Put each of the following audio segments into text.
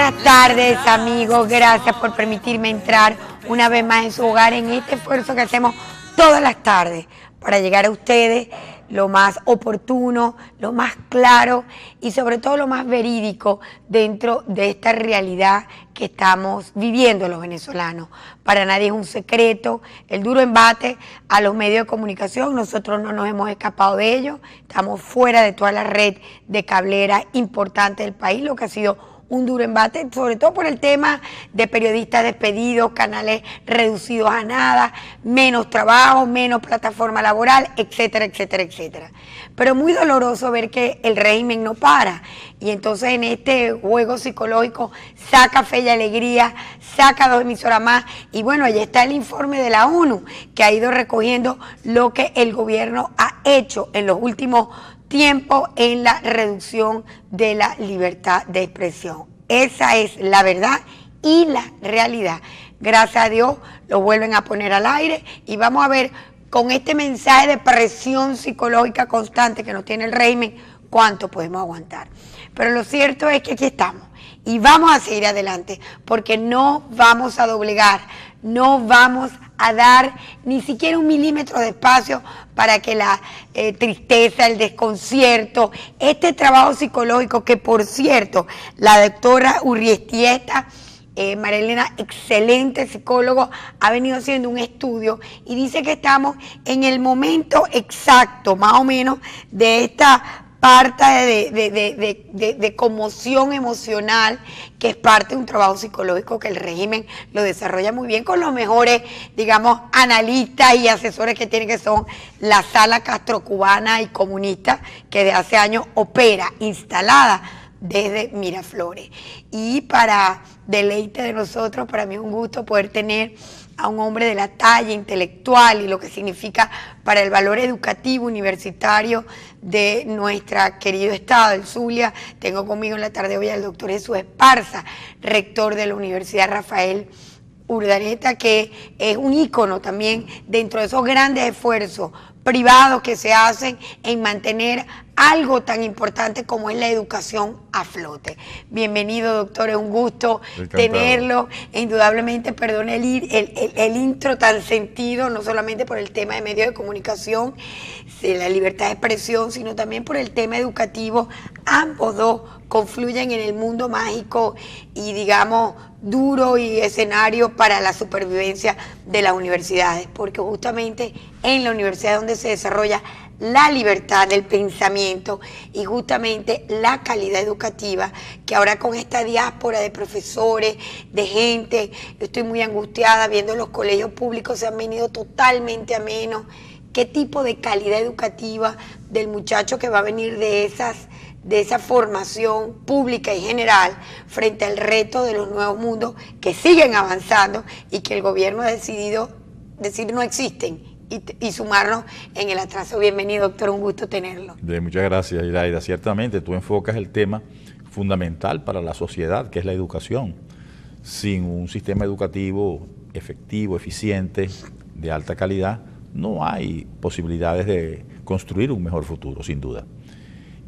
Buenas tardes, amigos. Gracias por permitirme entrar una vez más en su hogar en este esfuerzo que hacemos todas las tardes para llegar a ustedes lo más oportuno, lo más claro y sobre todo lo más verídico dentro de esta realidad que estamos viviendo los venezolanos. Para nadie es un secreto el duro embate a los medios de comunicación. Nosotros no nos hemos escapado de ello, estamos fuera de toda la red de cablera importante del país, lo que ha sido un duro embate, sobre todo por el tema de periodistas despedidos, canales reducidos a nada, menos trabajo, menos plataforma laboral, etcétera, etcétera, etcétera. Pero muy doloroso ver que el régimen no para y entonces en este juego psicológico saca Fe y Alegría, saca 2 emisoras más y bueno, allí está el informe de la ONU que ha ido recogiendo lo que el gobierno ha hecho en los últimos tiempo en la reducción de la libertad de expresión. Esa es la verdad y la realidad. Gracias a Dios lo vuelven a poner al aire y vamos a ver con este mensaje de presión psicológica constante que nos tiene el régimen cuánto podemos aguantar. Pero lo cierto es que aquí estamos y vamos a seguir adelante porque no vamos a doblegar, no vamos a dar ni siquiera 1 milímetro de espacio para que la tristeza, el desconcierto, este trabajo psicológico que por cierto la doctora Urriestieta, María Elena, excelente psicólogo, ha venido haciendo un estudio y dice que estamos en el momento exacto, más o menos, de esta parte de conmoción emocional, que es parte de un trabajo psicológico que el régimen lo desarrolla muy bien con los mejores, digamos, analistas y asesores que tiene, que son la Sala Castrocubana y Comunista, que de hace años opera, instalada desde Miraflores. Y para deleite de nosotros, para mí es un gusto poder tener a un hombre de la talla intelectual y lo que significa para el valor educativo universitario de nuestro querido estado, el Zulia. Tengo conmigo en la tarde de hoy al doctor Jesús Esparza, rector de la Universidad Rafael Urdaneta, que es un ícono también dentro de esos grandes esfuerzos privados que se hacen en mantener algo tan importante como es la educación a flote. Bienvenido, doctor, es un gusto tenerlo. Indudablemente, perdone el intro tan sentido, no solamente por el tema de medios de comunicación, de la libertad de expresión, sino también por el tema educativo. Ambos dos confluyen en el mundo mágico y, digamos, duro y escenario para la supervivencia de las universidades, porque justamente en la universidad es donde se desarrolla la libertad del pensamiento y justamente la calidad educativa, que ahora con esta diáspora de profesores, de gente, yo estoy muy angustiada viendo los colegios públicos, se han venido totalmente a menos. ¿Qué tipo de calidad educativa del muchacho que va a venir de esa formación pública y general frente al reto de los nuevos mundos que siguen avanzando y que el gobierno ha decidido decir no existen y sumarnos en el atraso? Bienvenido, doctor, un gusto tenerlo. Muchas gracias, Iraida. Ciertamente tú enfocas el tema fundamental para la sociedad, que es la educación. Sin un sistema educativo efectivo, eficiente, de alta calidad, no hay posibilidades de construir un mejor futuro, sin duda.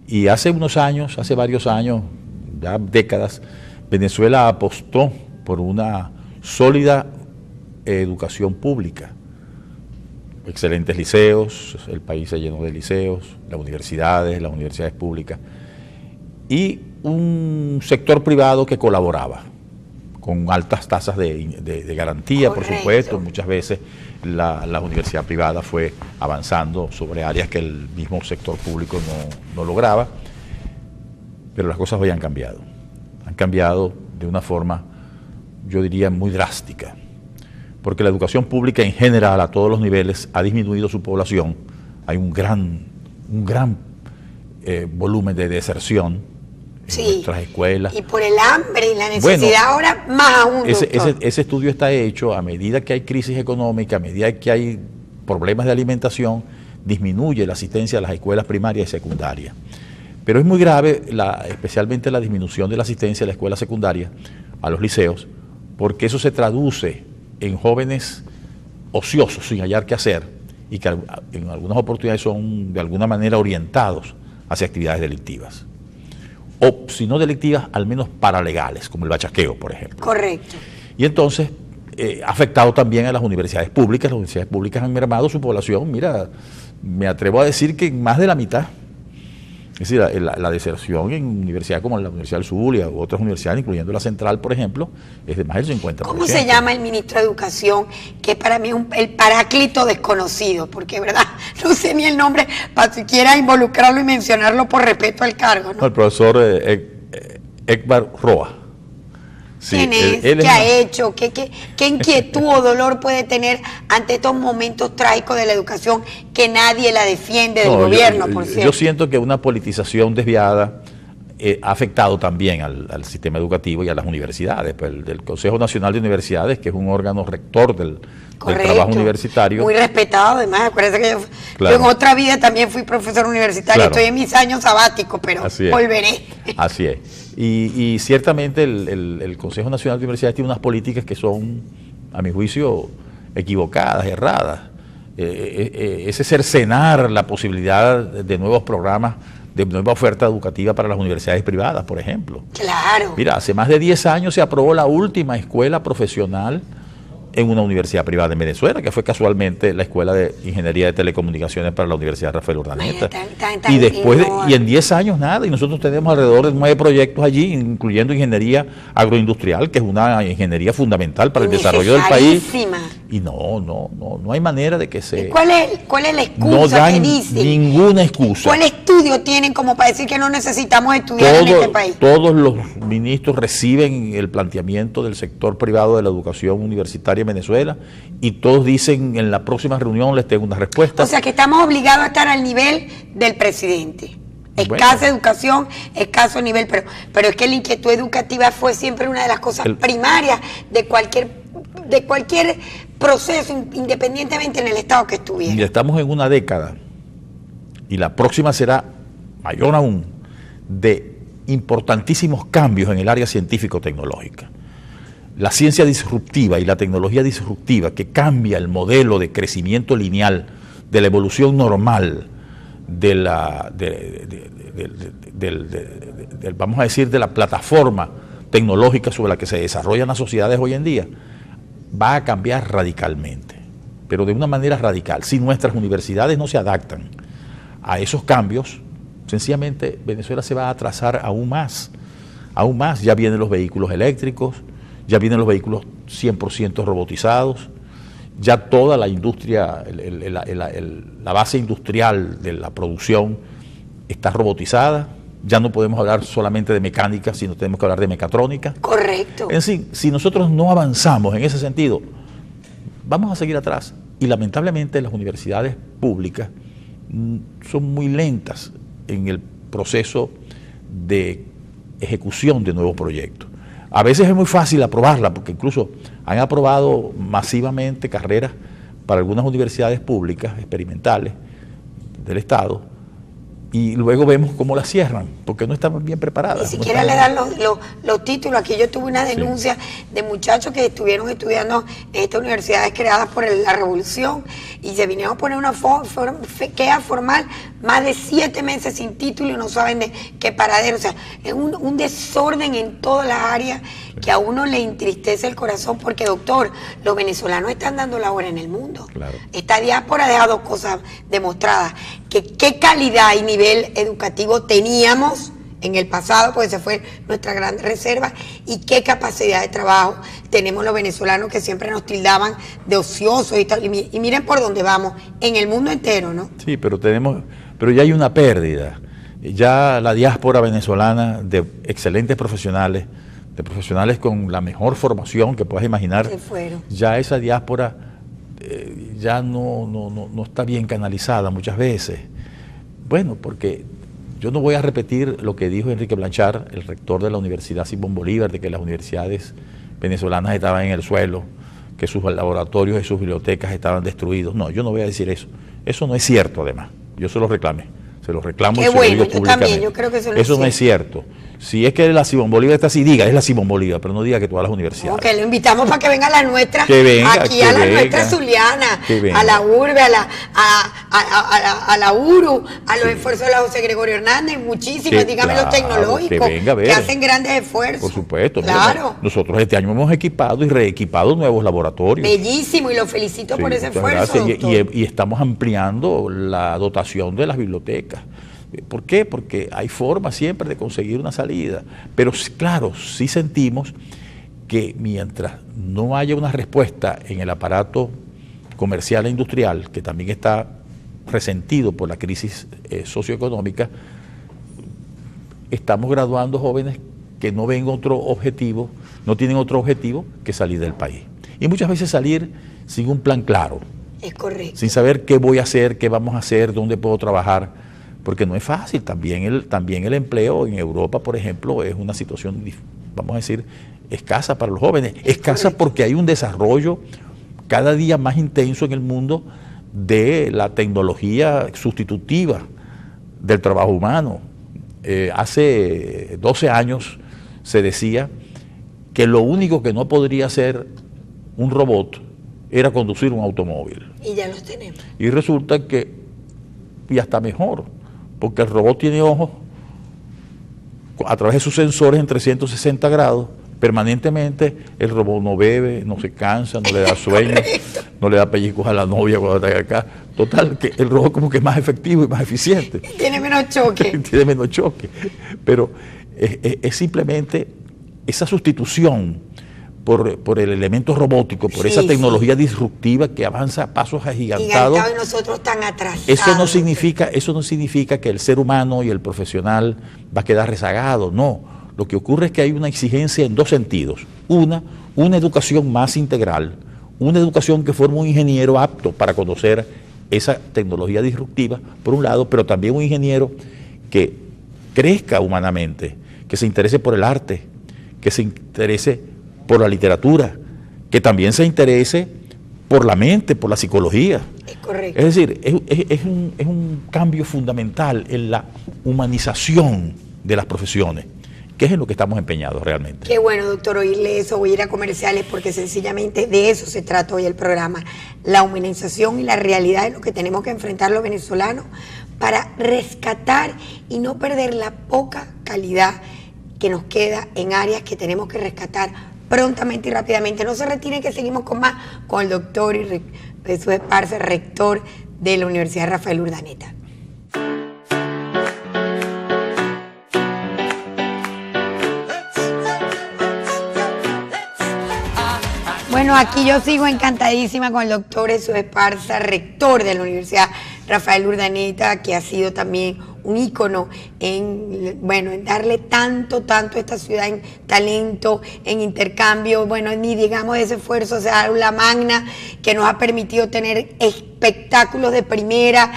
Y hace unos años, hace varios años, ya décadas, Venezuela apostó por una sólida educación pública. Excelentes liceos, el país se llenó de liceos, las universidades públicas, y un sector privado que colaboraba con altas tasas de garantía. Correcto. Por supuesto. Muchas veces la universidad privada fue avanzando sobre áreas que el mismo sector público no lograba, pero las cosas hoy han cambiado de una forma, yo diría, muy drástica, porque la educación pública en general, a todos los niveles, ha disminuido su población. Hay un gran volumen de deserción en nuestras escuelas. Y por el hambre y la necesidad, ahora más aún. Ese estudio está hecho a medida que hay crisis económica, a medida que hay problemas de alimentación, disminuye la asistencia a las escuelas primarias y secundarias. Pero es muy grave, especialmente la disminución de la asistencia a la escuela secundaria, a los liceos, porque eso se traduce en jóvenes ociosos, sin hallar qué hacer, y que en algunas oportunidades son de alguna manera orientados hacia actividades delictivas. o si no delictivas, al menos paralegales, como el bachaqueo, por ejemplo. Correcto. Y entonces ha afectado también a las universidades públicas. Las universidades públicas han mermado su población, mira, me atrevo a decir que en más de la mitad. Es decir, la deserción en universidades como la Universidad del Zulia u otras universidades, incluyendo la Central, por ejemplo, es de más del 50%. ¿Cómo se llama el ministro de Educación? Que para mí es el paráclito desconocido, porque, ¿verdad? No sé ni el nombre para siquiera involucrarlo y mencionarlo por respeto al cargo, ¿no? El profesor Ekbar Roa. Sí, ¿quién es? ¿Qué ha hecho? ¿Qué inquietud o dolor puede tener ante estos momentos trágicos de la educación que nadie la defiende del gobierno, por cierto? Yo siento que una politización desviada ha afectado también al sistema educativo y a las universidades. Pues del Consejo Nacional de Universidades, que es un órgano rector del trabajo universitario. Muy respetado, además. Acuérdense que yo en otra vida también fui profesor universitario. Estoy en mis años sabáticos, pero volveré. Así es. Y ciertamente el Consejo Nacional de Universidades tiene unas políticas que son, a mi juicio, equivocadas, erradas. Ese cercenar la posibilidad de nuevos programas, de nueva oferta educativa para las universidades privadas, por ejemplo. Claro. Mira, hace más de 10 años se aprobó la última escuela profesional en una universidad privada en Venezuela, que fue casualmente la Escuela de Ingeniería de Telecomunicaciones para la Universidad Rafael Urdaneta. Y después, y en 10 años nada, y nosotros tenemos alrededor de 9 proyectos allí, incluyendo ingeniería agroindustrial, que es una ingeniería fundamental para el desarrollo del país. Y no hay manera de que se... ¿Cuál es la excusa no dan que dicen? Ninguna excusa. ¿Cuál estudio tienen como para decir que no necesitamos estudiar en este país? Todos los ministros reciben el planteamiento del sector privado de la educación universitaria en Venezuela y todos dicen en la próxima reunión les tengo una respuesta. O sea que estamos obligados a estar al nivel del presidente. Escasa educación, escaso nivel, pero es que la inquietud educativa fue siempre una de las cosas primarias de cualquier proceso, independientemente en el estado que estuviera. Y estamos en una década, y la próxima será mayor aún, de importantísimos cambios en el área científico-tecnológica. La ciencia disruptiva y la tecnología disruptiva que cambia el modelo de crecimiento lineal, de la evolución normal, vamos a decir, de la plataforma tecnológica sobre la que se desarrollan las sociedades hoy en día, va a cambiar radicalmente, pero de una manera radical. Si nuestras universidades no se adaptan a esos cambios, sencillamente Venezuela se va a atrasar aún más. Ya vienen los vehículos eléctricos, ya vienen los vehículos 100% robotizados, ya toda la industria, la base industrial de la producción está robotizada. Ya no podemos hablar solamente de mecánica, sino tenemos que hablar de mecatrónica. Correcto. En fin, si nosotros no avanzamos en ese sentido, vamos a seguir atrás. Y lamentablemente las universidades públicas son muy lentas en el proceso de ejecución de nuevos proyectos. A veces es muy fácil aprobarla, porque incluso han aprobado masivamente carreras para algunas universidades públicas experimentales del Estado, y luego vemos cómo las cierran, porque no estaban bien preparadas. Ni siquiera le dan los títulos. Aquí yo tuve una denuncia de muchachos que estuvieron estudiando en estas universidades creadas por la Revolución y se vinieron a poner una queja formal, más de 7 meses sin título y no saben de qué paradero. O sea, es un desorden en todas las áreas que a uno le entristece el corazón, porque, doctor, los venezolanos están dando la hora en el mundo. Claro. Esta diáspora deja 2 cosas demostradas: que qué calidad y nivel educativo teníamos en el pasado, porque se fue nuestra gran reserva, y qué capacidad de trabajo tenemos los venezolanos, que siempre nos tildaban de ociosos y tal. Y miren por dónde vamos, en el mundo entero, ¿no? Sí, pero ya hay una pérdida. Ya la diáspora venezolana de excelentes profesionales, de profesionales con la mejor formación que puedas imaginar, ya esa diáspora ya no está bien canalizada muchas veces. Bueno, porque yo no voy a repetir lo que dijo Enrique Blanchard, el rector de la Universidad Simón Bolívar, de que las universidades venezolanas estaban en el suelo, que sus laboratorios y sus bibliotecas estaban destruidos. No, yo no voy a decir eso. Eso no es cierto, además. Yo se lo reclamo. Se lo reclamo y se lo digo públicamente. Yo creo que eso no es cierto. Si es que la Simón Bolívar está así, diga, es la Simón Bolívar, pero no diga que todas las universidades. Ok, lo invitamos para que venga a la nuestra, aquí a la nuestra Zuliana, a la Urbe, a la URU, a los esfuerzos de la José Gregorio Hernández, muchísimos, dígame los tecnológicos, que hacen grandes esfuerzos. Por supuesto, claro. Nosotros este año hemos equipado y reequipado nuevos laboratorios. Bellísimo, y lo felicito por ese esfuerzo. Y estamos ampliando la dotación de las bibliotecas. ¿Por qué? Porque hay formas siempre de conseguir una salida. Pero claro, sí sentimos que mientras no haya una respuesta en el aparato comercial e industrial, que también está resentido por la crisis socioeconómica, estamos graduando jóvenes que no ven otro objetivo, no tienen otro objetivo que salir del país. Y muchas veces salir sin un plan claro. Es correcto. Sin saber qué voy a hacer, qué vamos a hacer, dónde puedo trabajar. Porque no es fácil, también el empleo en Europa, por ejemplo, es una situación, vamos a decir, escasa para los jóvenes. Escasa porque hay un desarrollo cada día más intenso en el mundo de la tecnología sustitutiva del trabajo humano. Hace 12 años se decía que lo único que no podría hacer un robot era conducir un automóvil. Y ya los tenemos. Y resulta que, y hasta mejor, porque el robot tiene ojos a través de sus sensores en 360 grados, permanentemente el robot no bebe, no se cansa, no le da sueño, no le da pellizcos a la novia cuando está acá. Total, que el robot como que es más efectivo y más eficiente. Tiene menos choque. Tiene menos choque. Pero es simplemente esa sustitución por el elemento robótico, por esa tecnología disruptiva que avanza a pasos agigantados. Y nosotros tan atrasados. Eso no significa que el ser humano y el profesional va a quedar rezagado, no. Lo que ocurre es que hay una exigencia en dos sentidos. Una educación más integral, una educación que forme un ingeniero apto para conocer esa tecnología disruptiva, por un lado, pero también un ingeniero que crezca humanamente, que se interese por el arte, que se interese por la literatura, que también se interese por la mente, por la psicología. Es correcto. Es decir, es un cambio fundamental en la humanización de las profesiones, que es en lo que estamos empeñados realmente. Qué bueno, doctor, oírle eso. Voy a ir a comerciales porque sencillamente de eso se trata hoy el programa. La humanización y la realidad de lo que tenemos que enfrentar los venezolanos para rescatar y no perder la poca calidad que nos queda en áreas que tenemos que rescatar prontamente y rápidamente. No se retiren, que seguimos con más, con el doctor Jesús Esparza, rector de la Universidad Rafael Urdaneta. Bueno, aquí yo sigo encantadísima con el doctor Jesús Esparza, rector de la Universidad Rafael Urdaneta, que ha sido también un ícono en darle tanto a esta ciudad en talento, en intercambio, ni digamos ese esfuerzo, o sea, la magna que nos ha permitido tener espectáculos de primera,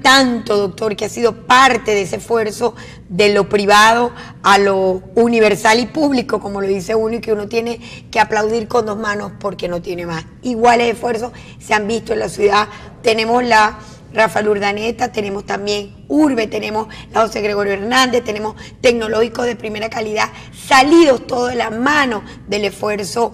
tanto, doctor, que ha sido parte de ese esfuerzo de lo privado a lo universal y público, como lo dice uno, y que uno tiene que aplaudir con dos manos porque no tiene más. Iguales esfuerzos se han visto en la ciudad. Tenemos la Rafael Urdaneta, tenemos también Urbe, tenemos la José Gregorio Hernández, tenemos tecnológicos de primera calidad, salidos todos de la mano del esfuerzo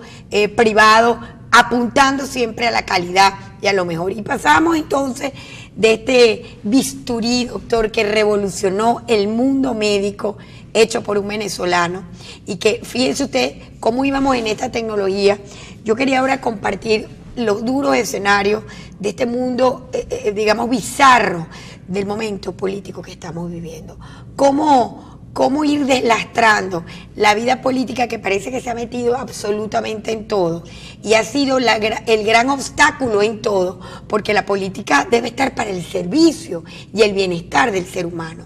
privado, apuntando siempre a la calidad y a lo mejor. Y pasamos entonces de este bisturí, doctor, que revolucionó el mundo médico, hecho por un venezolano, y que fíjense usted cómo íbamos en esta tecnología. Yo quería ahora compartir los duros escenarios de este mundo, digamos, bizarro del momento político que estamos viviendo. Cómo ir deslastrando la vida política, que parece que se ha metido absolutamente en todo y ha sido el gran obstáculo en todo, porque la política debe estar para el servicio y el bienestar del ser humano.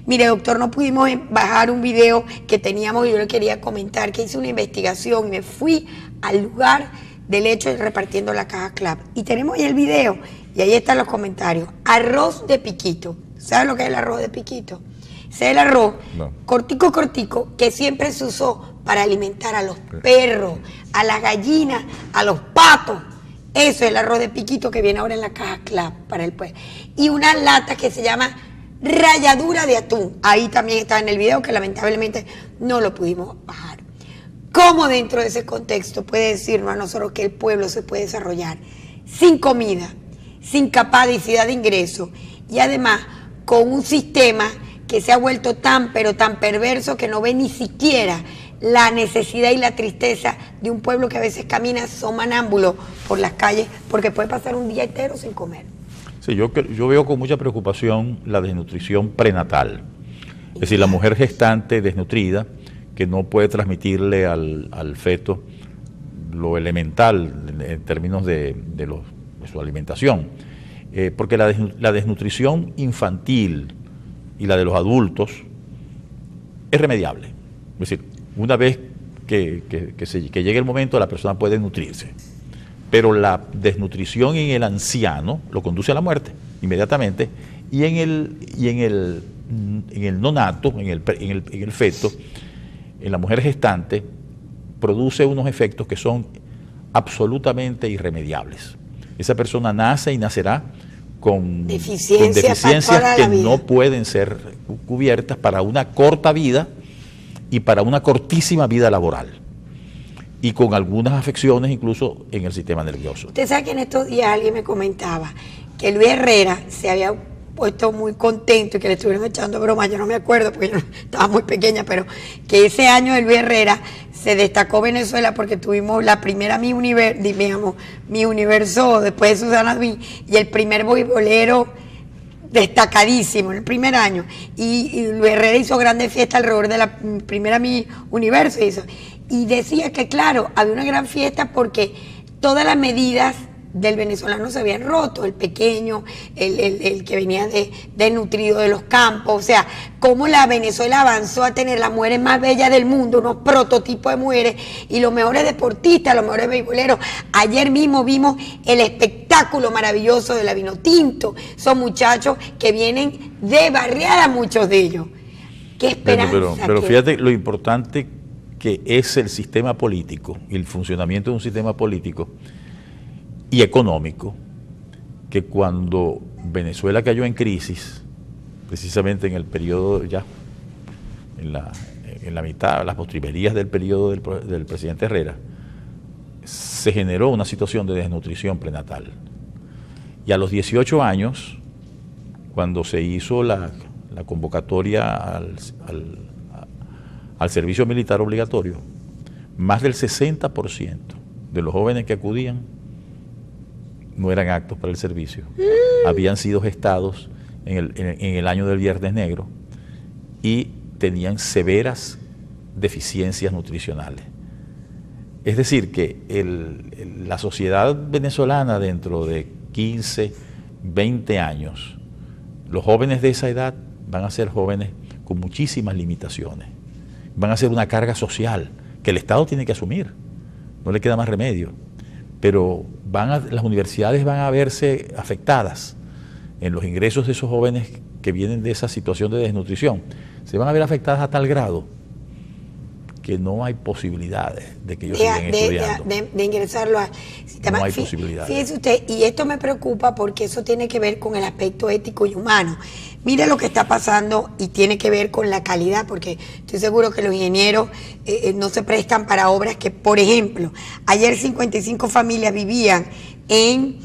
Mire, doctor, no pudimos bajar un video que teníamos y yo le quería comentar, que hice una investigación y me fui al lugar del hecho repartiendo la caja CLAP. Y tenemos ahí el video y ahí están los comentarios. Arroz de piquito. ¿Sabes lo que es el arroz de piquito? Ese es el arroz cortico, que siempre se usó para alimentar a los perros, a las gallinas, a los patos. Eso es el arroz de piquito que viene ahora en la caja CLAP para el pueblo. Y una lata que se llama ralladura de atún. Ahí también está en el video, que lamentablemente no lo pudimos bajar. ¿Cómo dentro de ese contexto puede decirnos a nosotros que el pueblo se puede desarrollar sin comida, sin capacidad de ingreso y además con un sistema que se ha vuelto tan pero tan perverso que no ve ni siquiera la necesidad y la tristeza de un pueblo que a veces camina somanámbulo por las calles porque puede pasar un día entero sin comer? Sí, yo veo con mucha preocupación la desnutrición prenatal. Es decir, la mujer gestante desnutrida que no puede transmitirle al feto lo elemental en términos de su alimentación. Porque la desnutrición infantil y la de los adultos es remediable. Es decir, una vez que llegue el momento, la persona puede nutrirse. Pero la desnutrición en el anciano lo conduce a la muerte inmediatamente, y en el nonato, en el feto, en la mujer gestante, produce unos efectos que son absolutamente irremediables. Esa persona nace y nacerá con deficiencias que no pueden ser cubiertas para una corta vida y para una cortísima vida laboral, y con algunas afecciones incluso en el sistema nervioso. Usted sabe que en estos días alguien me comentaba que Luis Herrera se había puesto muy contento y que le estuvieron echando broma, yo no me acuerdo porque yo estaba muy pequeña, pero que ese año de Luis Herrera se destacó Venezuela porque tuvimos la primera Miss Universo después de Susana Duin y el primer voleibolero destacadísimo en el primer año, y Luis Herrera hizo grandes fiestas alrededor de la primera Miss Universo y decía que claro, había una gran fiesta porque todas las medidas del venezolano se habían roto, el pequeño, el que venía desnutrido de los campos, o sea, cómo la Venezuela avanzó a tener las mujeres más bellas del mundo, unos prototipos de mujeres y los mejores deportistas, los mejores beisboleros. Ayer mismo vimos el espectáculo maravilloso de la Vinotinto, son muchachos que vienen de barriada, muchos de ellos. Qué esperanza. Pero fíjate lo importante que es el sistema político y el funcionamiento de un sistema político y económico, que cuando Venezuela cayó en crisis, precisamente en el periodo ya, en la mitad, las postrimerías del periodo del presidente Herrera, se generó una situación de desnutrición prenatal. Y a los 18 años, cuando se hizo la convocatoria al servicio militar obligatorio, más del 60% de los jóvenes que acudían no eran aptos para el servicio, habían sido gestados en el año del Viernes Negro y tenían severas deficiencias nutricionales. Es decir, que la sociedad venezolana dentro de 15, 20 años, los jóvenes de esa edad van a ser jóvenes con muchísimas limitaciones, van a ser una carga social que el Estado tiene que asumir, no le queda más remedio. Pero las universidades van a verse afectadas en los ingresos de esos jóvenes que vienen de esa situación de desnutrición. Se van a ver afectadas a tal grado que no hay posibilidades de que ellos sigan estudiando. De ingresarlo al sistema. No hay posibilidades. Fíjese usted, y esto me preocupa porque eso tiene que ver con el aspecto ético y humano. Mire lo que está pasando y tiene que ver con la calidad, porque estoy seguro que los ingenieros no se prestan para obras que, por ejemplo, ayer 55 familias vivían en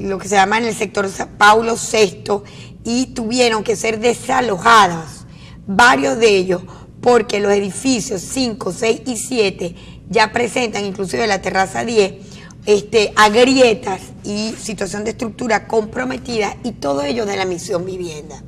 lo que se llama en el sector Paulo VI y tuvieron que ser desalojadas, varios de ellos, porque los edificios 5, 6 y 7 ya presentan, inclusive la terraza 10, agrietas y situación de estructura comprometida, y todo ello de la misión vivienda.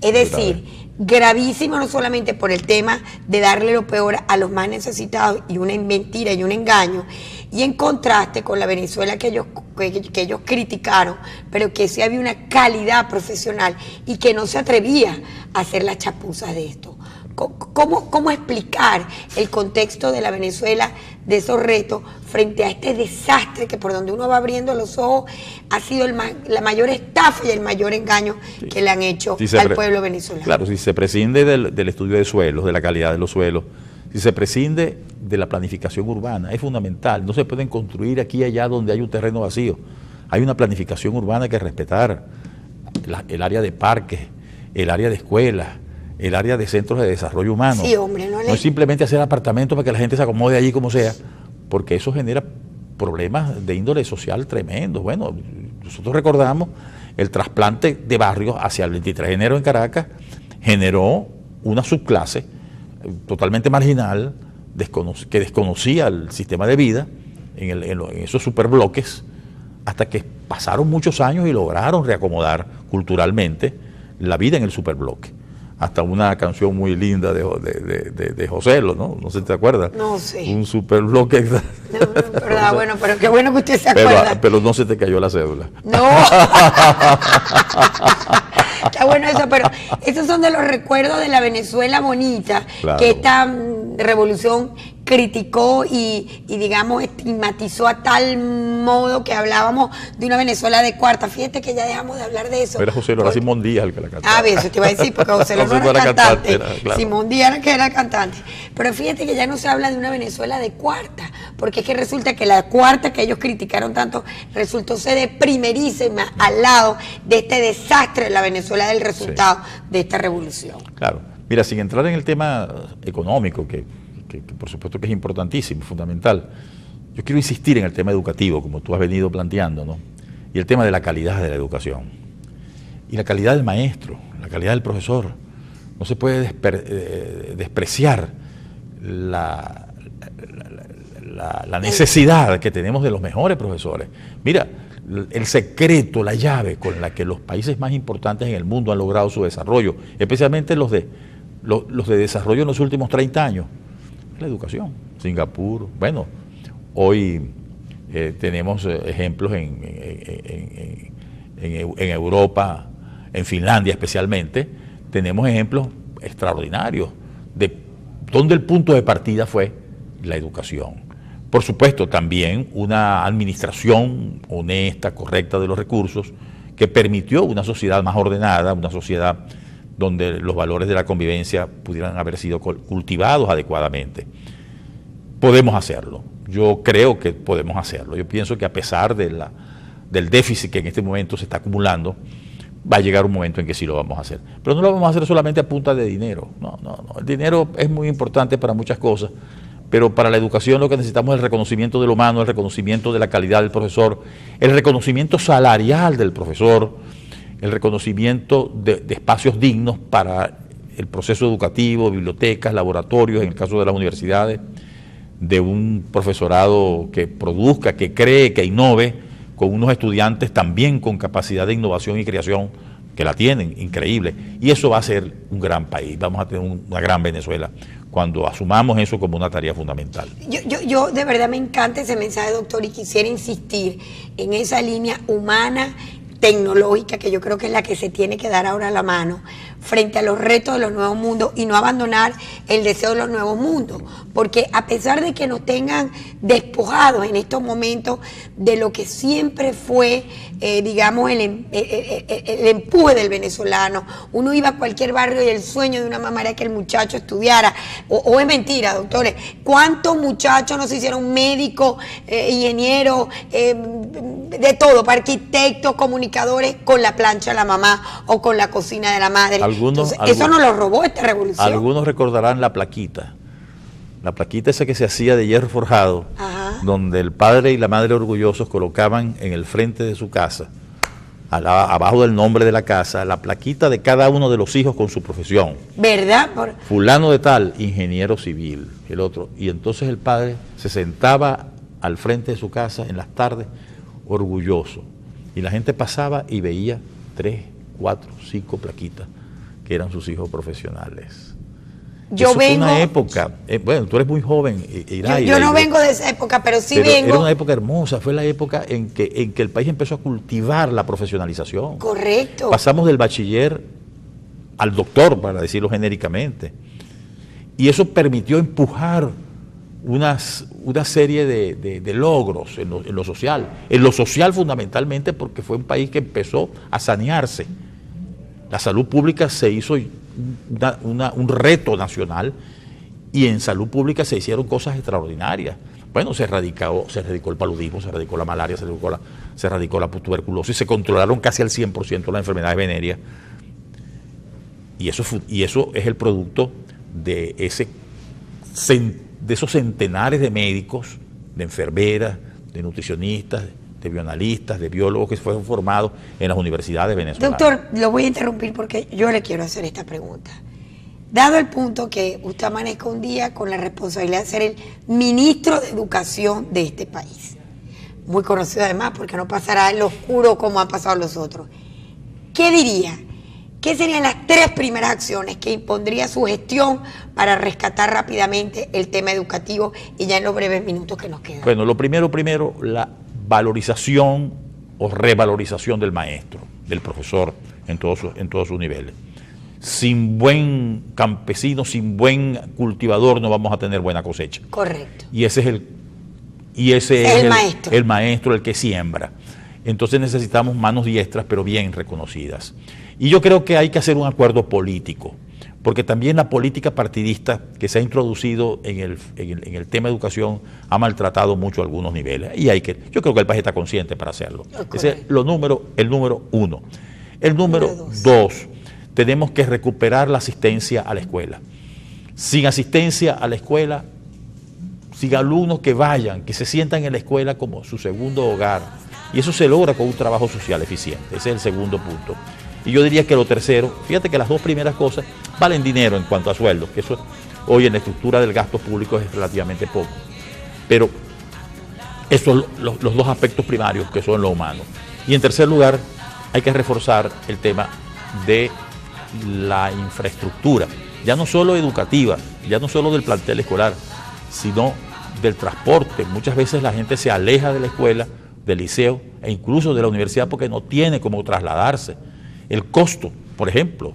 Es decir, gravísimo no solamente por el tema de darle lo peor a los más necesitados y una mentira y un engaño, y en contraste con la Venezuela que ellos criticaron, pero que sí había una calidad profesional y que no se atrevía a hacer las chapuzas de esto. ¿Cómo explicar el contexto de la Venezuela, de esos retos, frente a este desastre que por donde uno va abriendo los ojos ha sido la mayor estafa y el mayor engaño que le han hecho al pueblo venezolano? Claro, si se prescinde del estudio de suelos, de la calidad de los suelos, si se prescinde de la planificación urbana, es fundamental. No se pueden construir aquí y allá donde hay un terreno vacío. Hay una planificación urbana que respetar. el área de parques, el área de escuelas, el área de centros de desarrollo humano. Sí, hombre, no es simplemente hacer apartamentos para que la gente se acomode allí como sea, porque eso genera problemas de índole social tremendos. Bueno, nosotros recordamos el trasplante de barrios hacia el 23 de enero en Caracas, generó una subclase totalmente marginal, que desconocía el sistema de vida en esos superbloques, hasta que pasaron muchos años y lograron reacomodar culturalmente la vida en el superbloque. Hasta una canción muy linda de Joselo, ¿no? No sé si te acuerdas. No sé. Un superbloque. No, verdad, bueno, pero qué bueno que usted se acuerda. Pero no se te cayó la cédula. No. Está bueno eso, pero esos son de los recuerdos de la Venezuela bonita, claro, que esta revolución criticó y digamos estigmatizó a tal modo que hablábamos de una Venezuela de cuarta. Fíjate que ya dejamos de hablar de eso. Era José Lora, Simón Díaz el que la cantaba. Ah, bien, eso te iba a decir, porque José Lora no era cantante, claro. Simón Díaz era que era cantante. Pero fíjate que ya no se habla de una Venezuela de cuarta, porque es que resulta que la cuarta que ellos criticaron tanto resultó ser de primerísima al lado de este desastre de la Venezuela del resultado de esta revolución. Claro. Mira, sin entrar en el tema económico, que por supuesto que es importantísimo, fundamental, yo quiero insistir en el tema educativo, como tú has venido planteando, ¿no? Y el tema de la calidad de la educación. Y la calidad del maestro, la calidad del profesor. No se puede despreciar la necesidad que tenemos de los mejores profesores. Mira, el secreto, la llave con la que los países más importantes en el mundo han logrado su desarrollo, especialmente los de desarrollo en los últimos 30 años, la educación. Singapur, bueno, hoy tenemos ejemplos en Europa, en Finlandia especialmente, tenemos ejemplos extraordinarios de donde el punto de partida fue la educación. Por supuesto, también una administración honesta, correcta de los recursos, que permitió una sociedad más ordenada, una sociedad donde los valores de la convivencia pudieran haber sido cultivados adecuadamente. Podemos hacerlo. Yo creo que podemos hacerlo. Yo pienso que a pesar del déficit que en este momento se está acumulando, va a llegar un momento en que sí lo vamos a hacer. Pero no lo vamos a hacer solamente a punta de dinero. No. El dinero es muy importante para muchas cosas, pero para la educación lo que necesitamos es el reconocimiento del humano, el reconocimiento de la calidad del profesor, el reconocimiento salarial del profesor, el reconocimiento de espacios dignos para el proceso educativo, bibliotecas, laboratorios, en el caso de las universidades, de un profesorado que produzca, que cree, que innove, con unos estudiantes también con capacidad de innovación y creación, que la tienen, increíble. Y eso va a ser un gran país, vamos a tener una gran Venezuela, cuando asumamos eso como una tarea fundamental. Yo de verdad me encanta ese mensaje, doctor, y quisiera insistir en esa línea humana, tecnológica, que yo creo que es la que se tiene que dar ahora a la mano frente a los retos de los nuevos mundos y no abandonar el deseo de los nuevos mundos, porque a pesar de que nos tengan despojados en estos momentos de lo que siempre fue, digamos, el empuje del venezolano, uno iba a cualquier barrio y el sueño de una mamá era que el muchacho estudiara, o es mentira, doctores, ¿cuántos muchachos nos hicieron médicos, ingenieros, de todo, para arquitectos, comunicadores, con la plancha de la mamá o con la cocina de la madre? Entonces, eso nos lo robó esta revolución. Algunos recordarán la plaquita esa que se hacía de hierro forjado, ajá, donde el padre y la madre orgullosos colocaban en el frente de su casa, abajo del nombre de la casa, la plaquita de cada uno de los hijos con su profesión. ¿Verdad? Fulano de tal, ingeniero civil, el otro. Y entonces el padre se sentaba al frente de su casa en las tardes, orgulloso. Y la gente pasaba y veía 3, 4, 5 plaquitas que eran sus hijos profesionales. Yo vengo... Fue una época, bueno, tú eres muy joven, Iraida. Yo no vengo de esa época, pero sí vengo... Era una época hermosa, fue la época en que el país empezó a cultivar la profesionalización. Correcto. Pasamos del bachiller al doctor, para decirlo genéricamente. Y eso permitió empujar una serie de logros en lo social. En lo social fundamentalmente porque fue un país que empezó a sanearse. La salud pública se hizo un reto nacional y en salud pública se hicieron cosas extraordinarias. Bueno, se erradicó el paludismo, se erradicó la malaria, se erradicó la tuberculosis, se controlaron casi al 100% las enfermedades venéreas. Y eso es el producto de esos centenares de médicos, de enfermeras, de nutricionistas, de bioanalistas, de biólogos que fueron formados en las universidades venezolanas. Doctor, lo voy a interrumpir porque yo le quiero hacer esta pregunta. Dado el punto que usted amanezca un día con la responsabilidad de ser el ministro de Educación de este país, muy conocido además porque no pasará en lo oscuro como han pasado los otros, ¿qué diría? ¿Qué serían las 3 primeras acciones que impondría su gestión para rescatar rápidamente el tema educativo y ya en los breves minutos que nos quedan? Bueno, lo primero, la valorización o revalorización del maestro, del profesor en todos sus niveles. Sin buen campesino, sin buen cultivador no vamos a tener buena cosecha. Correcto. Y ese es el maestro, el que siembra. Entonces necesitamos manos diestras, pero bien reconocidas. Y yo creo que hay que hacer un acuerdo político, porque también la política partidista que se ha introducido en el tema de educación ha maltratado mucho a algunos niveles. Y yo creo que el país está consciente para hacerlo. Ese es el número 1. El número 2, tenemos que recuperar la asistencia a la escuela. Sin asistencia a la escuela, sin alumnos que vayan, que se sientan en la escuela como su segundo hogar. Y eso se logra con un trabajo social eficiente. Ese es el segundo punto. Y yo diría que lo tercero, fíjate que las 2 primeras cosas valen dinero en cuanto a sueldos, que eso hoy en la estructura del gasto público es relativamente poco. Pero esos son los 2 aspectos primarios que son lo humano. Y en tercer lugar, hay que reforzar el tema de la infraestructura, ya no solo educativa, ya no solo del plantel escolar, sino del transporte. Muchas veces la gente se aleja de la escuela, del liceo e incluso de la universidad porque no tiene cómo trasladarse. El costo, por ejemplo,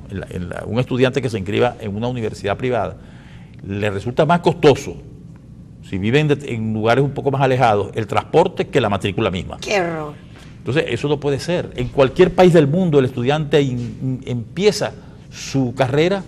un estudiante que se inscriba en una universidad privada, le resulta más costoso, si viven en lugares un poco más alejados, el transporte que la matrícula misma. ¡Qué error! Entonces, eso no puede ser. En cualquier país del mundo, el estudiante empieza su carrera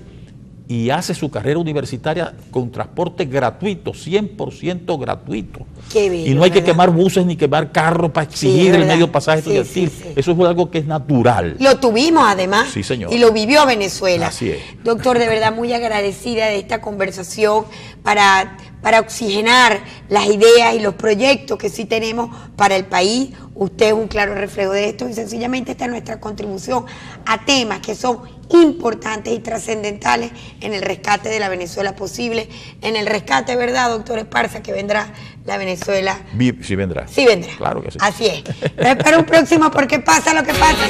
y hace su carrera universitaria con transporte gratuito, 100% gratuito. Qué bello, y no hay que ¿verdad? Quemar buses ni quemar carros para exigir el medio pasaje estudiantil. Sí. Eso es algo que es natural. Lo tuvimos además. Sí, señor. Y lo vivió Venezuela. Así es. Doctor, de verdad muy agradecida de esta conversación para oxigenar las ideas y los proyectos que sí tenemos para el país. Usted es un claro reflejo de esto y sencillamente esta es nuestra contribución a temas que son importantes y trascendentales en el rescate de la Venezuela posible, en el rescate, ¿verdad, doctor Esparza, que vendrá la Venezuela? Sí vendrá. Sí vendrá. Claro que sí. Así es. Pero espero un próximo porque pasa lo que pasa.